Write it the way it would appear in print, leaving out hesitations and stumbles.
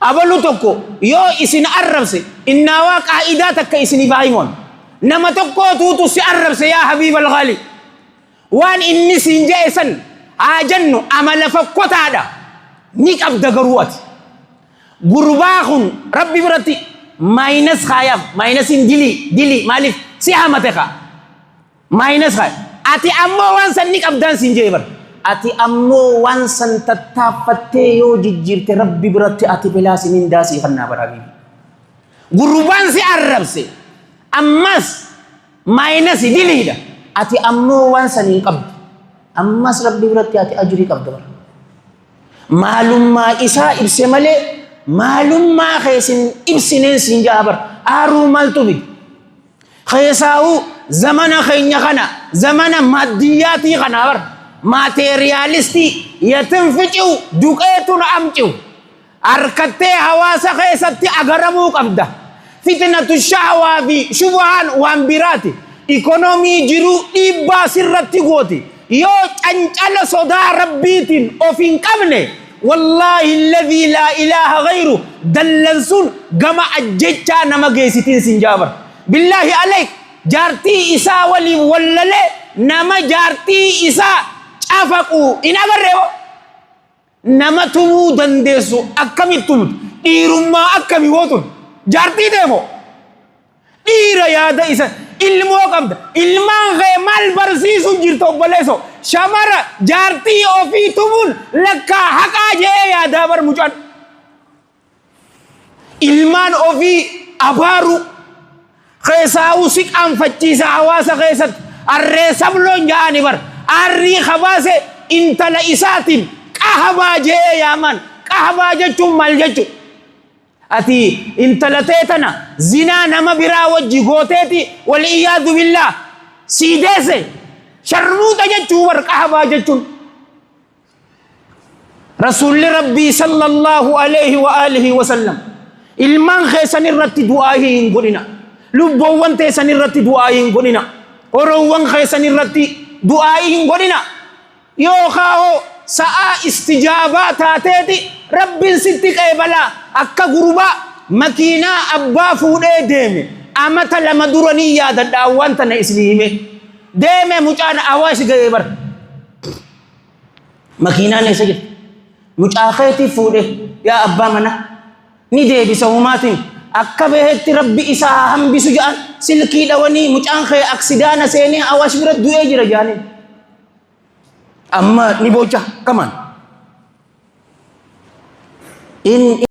abalu tokko yo isin arrabse inna wa qa'idata ka isin baimon nama tokko tutu si arrabse ya habib al ghali wan inni sinje san ajannu amala fakkotada ni qabda garuwat gurbahun rabbi birati minus khayaf minusin dili malif si hamateka minus khay ati ammo wan san ni qabdan sinje bar ati ammo wan san tattafatte yo jijjirte rabbi birati ati bilasi min dasi khanna barabi guruban si arrabse ammas minus dilida ati ammo wan san in qabd ammas rabbi birati ati ajri qabd bar malumma isa ibse male malumma khaysin ibsinen sinjabar aru maltubi khaysau zamana khaynya kana zamana maddiyati kana bar materialisti yatanficu duqetun amcu arkate hawasa khaysatti agaramu qabda fitnatu shahwa bi shubhan wa ambirati ekonomi jiru dibba sirratti goti yo cancala soda rabbitin ofin qabne wallahi alladhi la ilaha ghayru dallansun gama ajjecha nama geesitin sinjabar billahi alayk jarti isa wali wallale nama jarti isa cafaku inagarrewo nama tumu dandesu akamitum dirumma akami wotun jarti demo dira yada isa ilmo qabda ilman mal barsisun jirto boleso shamara jarti ofi tumun lakka haqa je ya dabar mujan ilman ofi abaru khaysa usik am faccisa hawasa khaysat arre sablon jaani bar arri khabase intala isatin qahaba je yaman qahaba jechum mal jechu ati intalatetana zina nama bira wajji goteti wal iyadu billah sidese sharruta jechu war qahaba jechun rasul rabbi sallallahu alaihi wa alihi wasallam ilman khaysan irratti du'ahi ngulina lubbowan te sanirratti du'ahi ngulina orowan khaysan irratti du'ahi ngulina yo khaho sa'a istijaba tateti rabbin sitti qaybala akka guruba makina abba fude deme amata lama durani yada dawanta na islime deme mucana awash gaybar makina ne sajid mucakhati fude ya abba mana ni de bi sawmatin akka behetti rabbi isa hambi sujan silki dawani mucankhe aksidana sene awash birat duye jira jani amma ni bocah kaman in